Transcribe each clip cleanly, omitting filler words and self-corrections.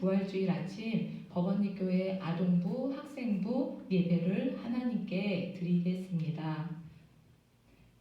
부활주일 아침 법원리교회 아동부, 학생부 예배를 하나님께 드리겠습니다.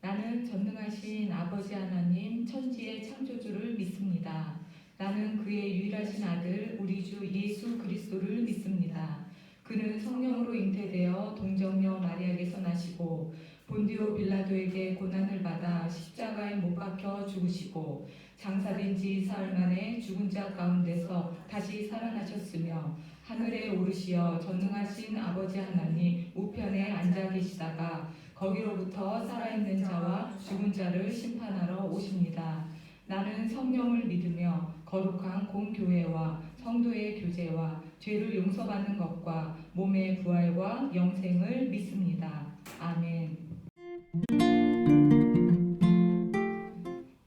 나는 전능하신 아버지 하나님 천지의 창조주를 믿습니다. 나는 그의 유일하신 아들 우리 주 예수 그리스도를 믿습니다. 그는 성령으로 잉태되어 동정녀 마리아에게서 나시고 본디오 빌라도에게 고난을 받아 십자가에 못 박혀 죽으시고 장사된 지 사흘 만에 죽은 자 가운데서 다시 살아나셨으며 하늘에 오르시어 전능하신 아버지 하나님 우편에 앉아 계시다가 거기로부터 살아있는 자와 죽은 자를 심판하러 오십니다. 나는 성령을 믿으며 거룩한 공교회와 성도의 교제와 죄를 용서받는 것과 몸의 부활과 영생을 믿습니다. 아멘.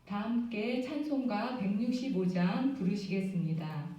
다 함께 찬송가 165장 부르시겠습니다.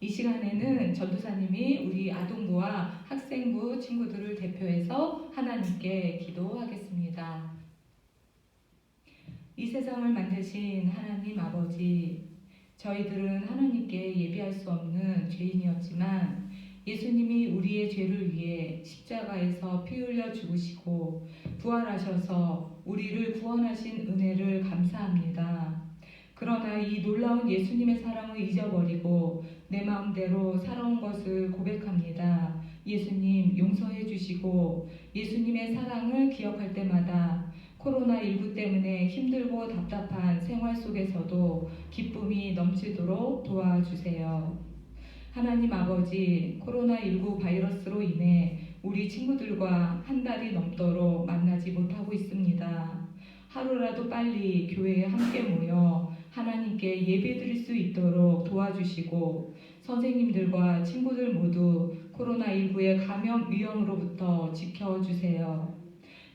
이 시간에는 전도사님이 우리 아동부와 학생부 친구들을 대표해서 하나님께 기도하겠습니다. 이 세상을 만드신 하나님 아버지, 저희들은 하나님께 예비할 수 없는 죄인이었지만 예수님이 우리의 죄를 위해 십자가에서 피 흘려 죽으시고 부활하셔서 우리를 구원하신 은혜를 감사합니다. 그러나 이 놀라운 예수님의 사랑을 잊어버리고 내 마음대로 살아온 것을 고백합니다. 예수님 용서해 주시고 예수님의 사랑을 기억할 때마다 코로나19 때문에 힘들고 답답한 생활 속에서도 기쁨이 넘치도록 도와주세요. 하나님 아버지, 코로나19 바이러스로 인해 우리 친구들과 한 달이 넘도록 만나지 못하고 있습니다. 하루라도 빨리 교회에 함께 모여 하나님께 예배드릴 수 있도록 도와주시고 선생님들과 친구들 모두 코로나19의 감염 위험으로부터 지켜주세요.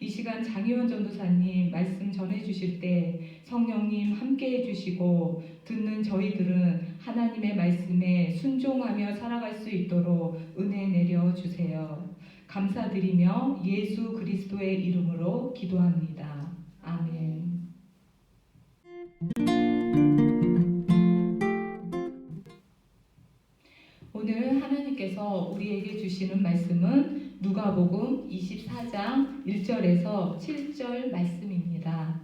이 시간 장희원 전도사님 말씀 전해주실 때 성령님 함께 해주시고 듣는 저희들은 하나님의 말씀에 순종하며 살아갈 수 있도록 은혜 내려주세요. 감사드리며 예수 그리스도의 이름으로 기도합니다. 아멘. 오늘 하나님께서 우리에게 주시는 말씀은 누가복음 24장 1절에서 7절 말씀입니다.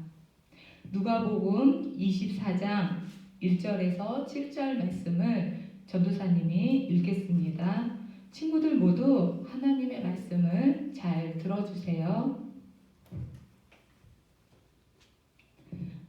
누가복음 24장 1절에서 7절 말씀을 전도사님이 읽겠습니다. 친구들 모두 하나님의 말씀을 잘 들어주세요.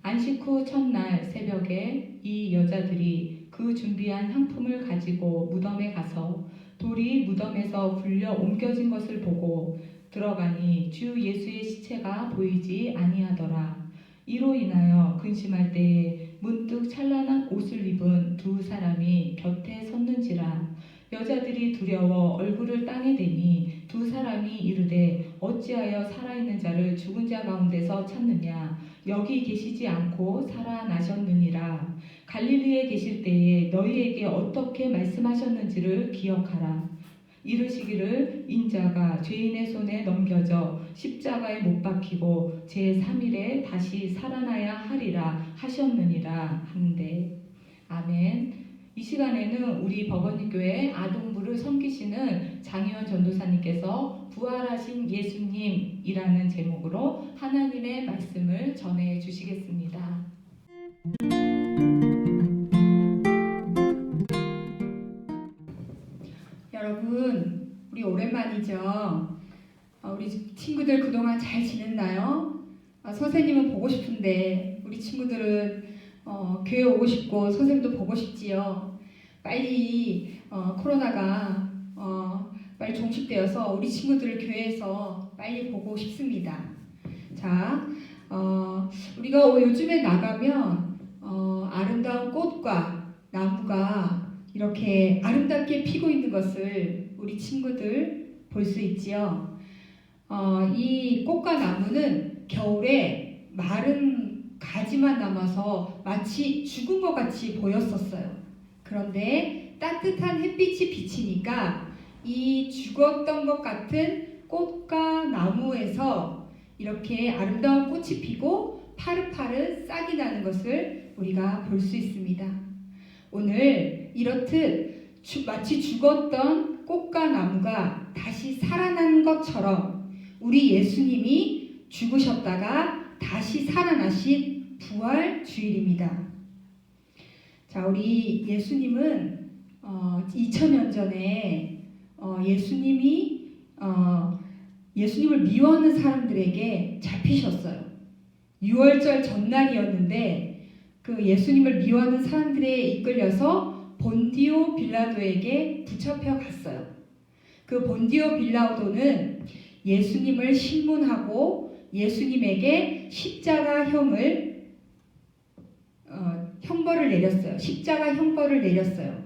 안식 후 첫날 새벽에 이 여자들이 그 준비한 향품을 가지고 무덤에 가서 돌이 무덤에서 굴려 옮겨진 것을 보고 들어가니 주 예수의 시체가 보이지 아니하더라. 이로 인하여 근심할 때에 문득 찬란한 옷을 입은 두 사람이 곁에 섰는지라. 여자들이 두려워 얼굴을 땅에 대니 두 사람이 이르되 어찌하여 살아있는 자를 죽은 자 가운데서 찾느냐. 여기 계시지 않고 살아나셨느니라. 갈릴리에 계실 때에 너희에게 어떻게 말씀하셨는지를 기억하라. 이르시기를 인자가 죄인의 손에 넘겨져 십자가에 못 박히고 제3일에 다시 살아나야 하리라 하셨느니라 한데. 아멘. 이 시간에는 우리 버거니교회 아동부를 섬기시는 장희원 전도사님께서 부활하신 예수님이라는 제목으로 하나님의 말씀을 전해 주시겠습니다. 여러분, 우리 오랜만이죠? 우리 친구들 그동안 잘 지냈나요? 선생님은 보고 싶은데 우리 친구들은 교회 오고 싶고 선생님도 보고 싶지요. 빨리 코로나가 빨리 종식되어서 우리 친구들을 교회에서 빨리 보고 싶습니다. 자, 우리가 요즘에 나가면 아름다운 꽃과 나무가 이렇게 아름답게 피고 있는 것을 우리 친구들 볼 수 있지요. 이 꽃과 나무는 겨울에 마른 가지만 남아서 마치 죽은 것 같이 보였었어요. 그런데 따뜻한 햇빛이 비치니까 이 죽었던 것 같은 꽃과 나무에서 이렇게 아름다운 꽃이 피고 파릇파릇 싹이 나는 것을 우리가 볼 수 있습니다. 오늘 이렇듯 마치 죽었던 꽃과 나무가 다시 살아난 것처럼 우리 예수님이 죽으셨다가 다시 살아나신 부활 주일입니다. 자, 우리 예수님은 2000년 전에 예수님을 미워하는 사람들에게 잡히셨어요. 6월절 전날이었는데 그 예수님을 미워하는 사람들에 이끌려서 본디오 빌라도에게 붙잡혀 갔어요. 그 본디오 빌라도는 예수님을 신문하고 예수님에게 십자가 형벌을 내렸어요. 십자가 형벌을 내렸어요.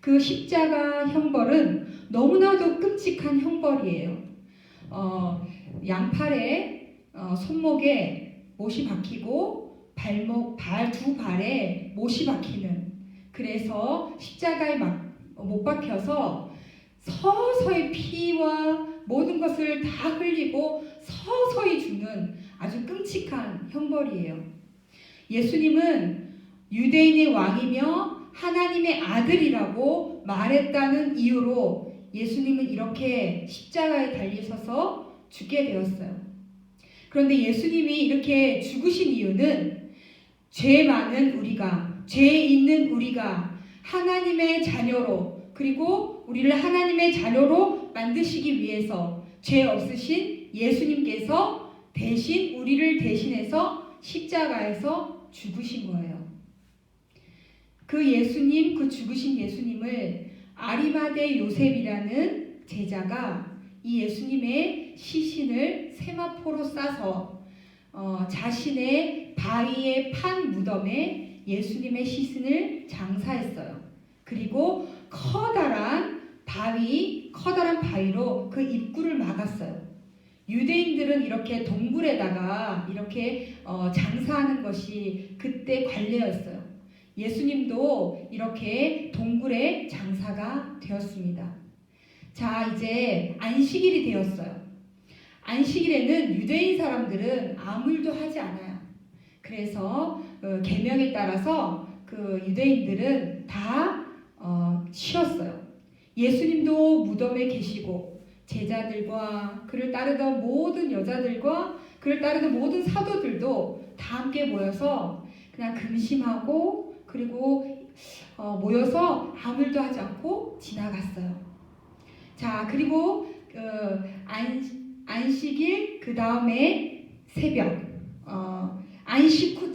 그 십자가 형벌은 너무나도 끔찍한 형벌이에요. 양팔에 손목에 못이 박히고 발 두 발에 못이 박히는, 그래서 십자가에 못 박혀서 서서히 피와 모든 것을 다 흘리고 서서히 죽는 아주 끔찍한 형벌이에요. 예수님은 유대인의 왕이며 하나님의 아들이라고 말했다는 이유로 예수님은 이렇게 십자가에 달리셔서 죽게 되었어요. 그런데 예수님이 이렇게 죽으신 이유는 죄 많은 우리가, 죄 있는 우리가 하나님의 자녀로, 그리고 우리를 하나님의 자녀로 만드시기 위해서 죄 없으신 예수님께서 대신 우리를 대신해서 십자가에서 죽으신 거예요. 그 예수님, 그 죽으신 예수님을 아리마대 요셉이라는 제자가 이 예수님의 시신을 세마포로 싸서 자신의 바위에 판 무덤에 예수님의 시신을 장사했어요. 그리고 커다란 바위로 그 입구를 막았어요. 유대인들은 이렇게 동굴에다가 이렇게 장사하는 것이 그때 관례였어요. 예수님도 이렇게 동굴에 장사가 되었습니다. 자, 이제 안식일이 되었어요. 안식일에는 유대인 사람들은 아무 일도 하지 않아요. 그래서 계명에 따라서 그 유대인들은 다 쉬었어요. 예수님도 무덤에 계시고 제자들과 그를 따르던 모든 여자들과 그를 따르던 모든 사도들도 다 함께 모여서 그냥 금심하고 그리고 모여서 아무 일도 하지 않고 지나갔어요. 자, 그리고 안식일 그 다음에 새벽 안식 후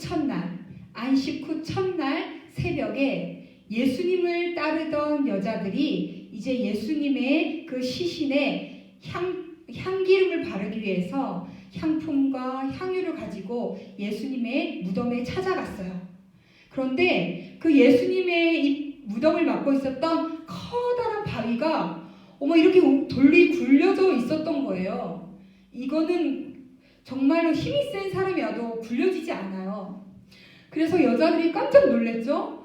첫날 새벽에 예수님을 따르던 여자들이 이제 예수님의 그 시신에 향기름을 바르기 위해서 향품과 향유를 가지고 예수님의 무덤에 찾아갔어요. 그런데 그 예수님의 이 무덤을 막고 있었던 커다란 바위가 이렇게 돌리 굴려져 있었던 거예요. 이거는 정말로 힘이 센 사람이 와도 굴려지지 않아요. 그래서 여자들이 깜짝 놀랐죠.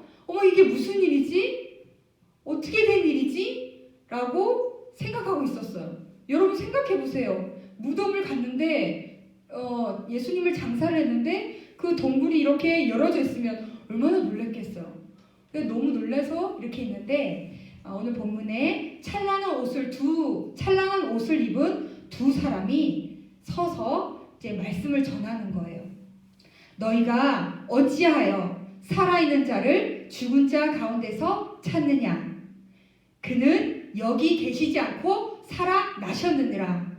이게 무슨 일이지? 어떻게 된 일이지? 라고 생각하고 있었어요. 여러분 생각해 보세요. 무덤을 갔는데 예수님을 장사를 했는데 그 동굴이 이렇게 열어져 있으면 얼마나 놀랐겠어요. 너무 놀라서 이렇게 있는데 오늘 본문에 찬란한 옷을 입은 두 사람이 서서 이제 말씀을 전하는 거예요. 너희가 어찌하여 살아있는 자를 죽은 자 가운데서 찾느냐? 그는 여기 계시지 않고 살아나셨느니라.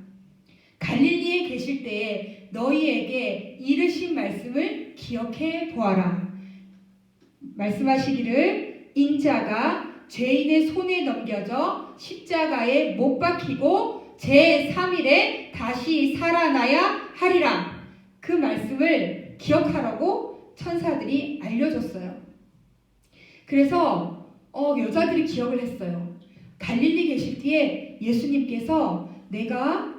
갈릴리에 계실 때에 너희에게 이르신 말씀을 기억해 보아라. 말씀하시기를 인자가 죄인의 손에 넘겨져 십자가에 못 박히고 제3일에 다시 살아나야 하리라. 그 말씀을 기억하라고 천사들이 알려줬어요. 그래서 여자들이 기억을 했어요. 갈릴리 계실 때에 예수님께서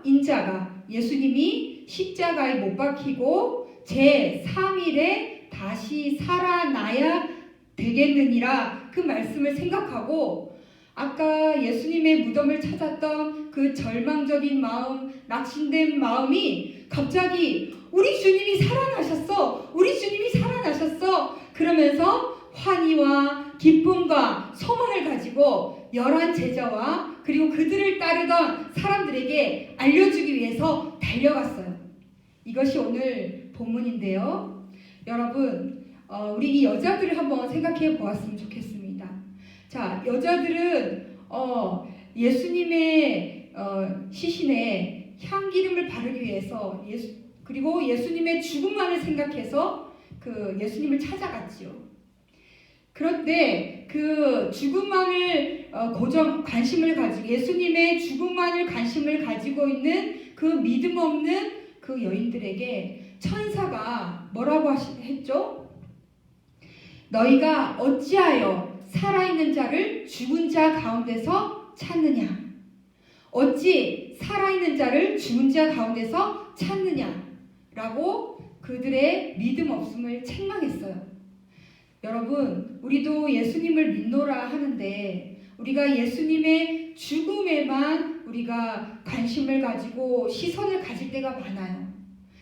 인자가 예수님이 십자가에 못 박히고 제3일에 다시 살아나야 되겠느니라 그 말씀을 생각하고 아까 예수님의 무덤을 찾았던 그 절망적인 마음, 낙심된 마음이 갑자기 우리 주님이 살아나셨어! 우리 주님이 살아나셨어! 그러면서 환희와 기쁨과 소망을 가지고 11 제자와 그리고 그들을 따르던 사람들에게 알려주기 위해서 달려갔어요. 이것이 오늘 본문인데요. 여러분, 우리 이 여자들을 한번 생각해 보았으면 좋겠습니다. 자, 여자들은 예수님의 시신에 향기름을 바르기 위해서 그리고 예수님의 죽음만을 생각해서 그 예수님을 찾아갔지요. 그런데 그 죽음만을 관심을 가지고 예수님의 죽음만을 관심을 가지고 있는 그 믿음 없는 그 여인들에게 천사가 뭐라고 했죠? 너희가 어찌하여 살아있는 자를 죽은 자 가운데서 찾느냐? 어찌 살아있는 자를 죽은 자 가운데서 찾느냐? 라고 그들의 믿음 없음을 책망했어요. 여러분, 우리도 예수님을 믿노라 하는데 우리가 예수님의 죽음에만 우리가 관심을 가지고 시선을 가질 때가 많아요.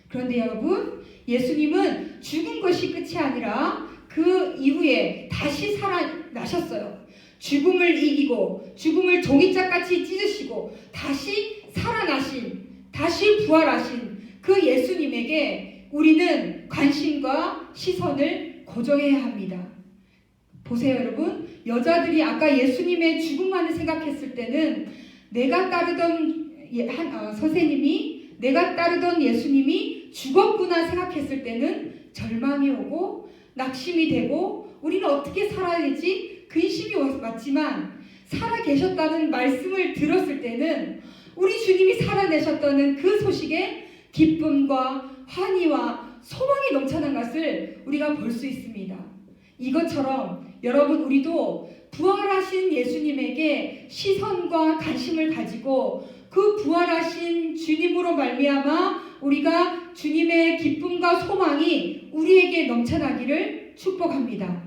그런데 여러분, 예수님은 죽은 것이 끝이 아니라 그 이후에 다시 살아나셨어요. 죽음을 이기고 죽음을 종이짝같이 찢으시고 다시 살아나신, 다시 부활하신 그 예수님에게 우리는 관심과 시선을 고정해야 합니다. 보세요, 여러분. 여자들이 아까 예수님의 죽음만을 생각했을 때는 내가 따르던 선생님이, 내가 따르던 예수님이 죽었구나 생각했을 때는 절망이 오고 낙심이 되고 우리는 어떻게 살아야 되지? 근심이 왔지만 살아계셨다는 말씀을 들었을 때는 우리 주님이 살아내셨다는 그 소식에 기쁨과 환희와 소망이 넘쳐난 것을 우리가 볼 수 있습니다. 이것처럼 여러분, 우리도 부활하신 예수님에게 시선과 관심을 가지고 그 부활하신 주님으로 말미암아 우리가 주님의 기쁨과 소망이 우리에게 넘쳐나기를 축복합니다.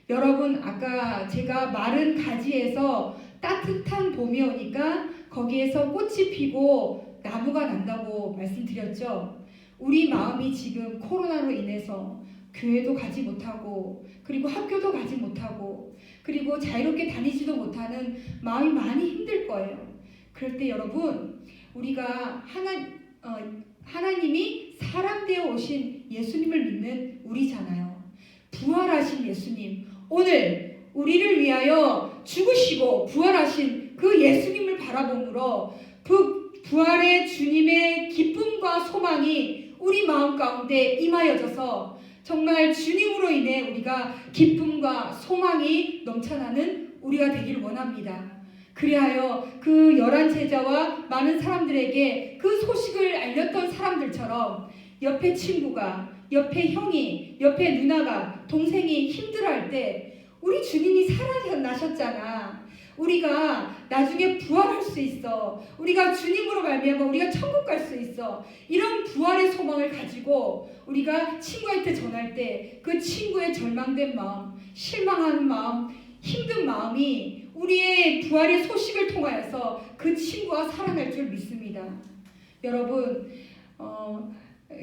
여러분, 아까 제가 마른 가지에서 따뜻한 봄이 오니까 거기에서 꽃이 피고 나무가 난다고 말씀드렸죠. 우리 마음이 지금 코로나로 인해서 교회도 가지 못하고 그리고 학교도 가지 못하고 그리고 자유롭게 다니지도 못하는 마음이 많이 힘들 거예요. 그럴 때 여러분, 우리가 하나님이 사람 되어 오신 예수님을 믿는 우리잖아요. 부활하신 예수님, 오늘 우리를 위하여 죽으시고 부활하신 그 예수님을 바라보므로 그 부활의 주님의 기쁨과 소망이 우리 마음 가운데 임하여져서 정말 주님으로 인해 우리가 기쁨과 소망이 넘쳐나는 우리가 되기를 원합니다. 그리하여 그 11제자와 많은 사람들에게 그 소식을 알렸던 사람들처럼 옆에 친구가, 옆에 형이, 옆에 누나가, 동생이 힘들어할 때 우리 주님이 살아나셨잖아. 우리가 나중에 부활할 수 있어. 우리가 주님으로 말미암아 우리가 천국 갈 수 있어. 이런 부활의 소망을 가지고 우리가 친구한테 전할 때 그 친구의 절망된 마음, 실망하는 마음, 힘든 마음이 우리의 부활의 소식을 통하여서 그 친구가 살아날 줄 믿습니다. 여러분,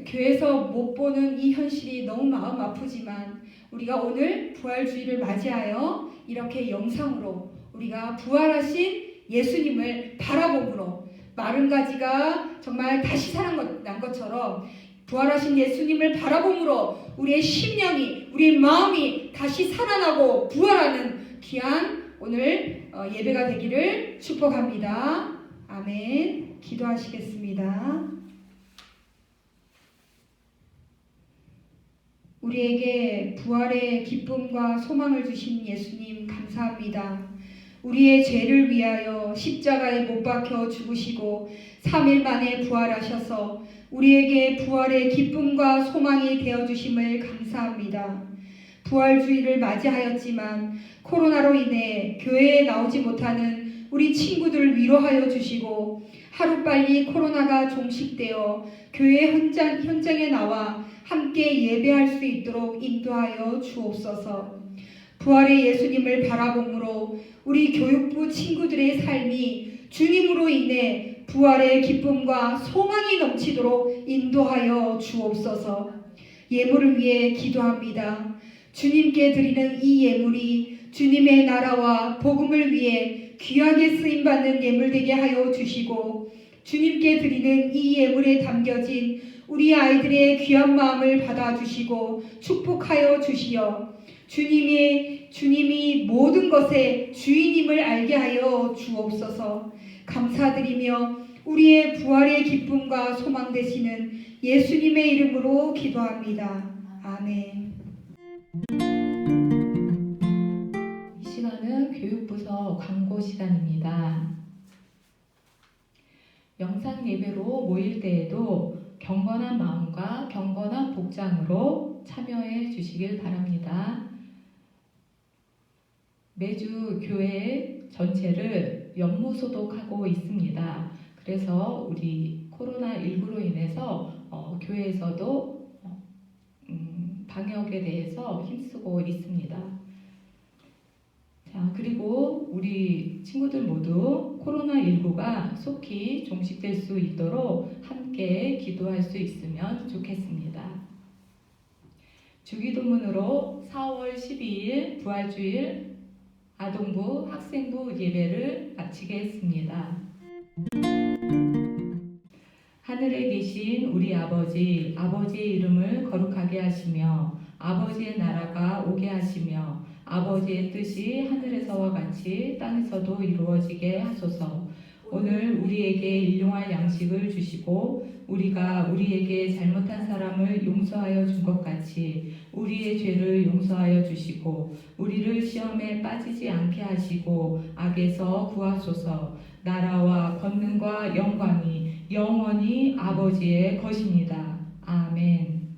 교회에서 못 보는 이 현실이 너무 마음 아프지만 우리가 오늘 부활주의를 맞이하여 이렇게 영상으로 우리가 부활하신 예수님을 바라보므로 마른 가지가 정말 다시 살아난 것처럼 부활하신 예수님을 바라보므로 우리의 심령이, 우리의 마음이 다시 살아나고 부활하는 귀한 오늘 예배가 되기를 축복합니다. 아멘. 기도하시겠습니다. 우리에게 부활의 기쁨과 소망을 주신 예수님 감사합니다. 우리의 죄를 위하여 십자가에 못 박혀 죽으시고 3일 만에 부활하셔서 우리에게 부활의 기쁨과 소망이 되어주심을 감사합니다. 부활주의를 맞이하였지만 코로나로 인해 교회에 나오지 못하는 우리 친구들 위로하여 주시고 하루빨리 코로나가 종식되어 교회 현장에 나와 함께 예배할 수 있도록 인도하여 주옵소서. 부활의 예수님을 바라보므로 우리 교육부 친구들의 삶이 주님으로 인해 부활의 기쁨과 소망이 넘치도록 인도하여 주옵소서. 예물을 위해 기도합니다. 주님께 드리는 이 예물이 주님의 나라와 복음을 위해 귀하게 쓰임받는 예물 되게 하여 주시고 주님께 드리는 이 예물에 담겨진 우리 아이들의 귀한 마음을 받아주시고 축복하여 주시어 주님이 모든 것의 주인임을 알게 하여 주옵소서. 감사드리며 우리의 부활의 기쁨과 소망 되시는 예수님의 이름으로 기도합니다. 아멘. 이 시간은 교육부서 광고 시간입니다. 영상 예배로 모일 때에도 경건한 마음과 경건한 복장으로 참여해 주시길 바랍니다. 매주 교회 전체를 연무 소독하고 있습니다. 그래서 우리 코로나19로 인해서 교회에서도 방역에 대해서 힘쓰고 있습니다. 자, 그리고 우리 친구들 모두 코로나19가 속히 종식될 수 있도록 함께 기도할 수 있으면 좋겠습니다. 주기도문으로 4월 12일 부활주일 아동부 학생부 예배를 마치겠습니다. 하늘에 계신 우리 아버지, 아버지의 이름을 거룩하게 하시며 아버지의 나라가 오게 하시며 아버지의 뜻이 하늘에서와 같이 땅에서도 이루어지게 하소서. 오늘 우리에게 일용할 양식을 주시고 우리가 우리에게 잘못한 사람을 용서하여 준 것 같이 우리의 죄를 용서하여 주시고 우리를 시험에 빠지지 않게 하시고 악에서 구하소서. 나라와 권능과 영광이 영원히 아버지의 것입니다. 아멘.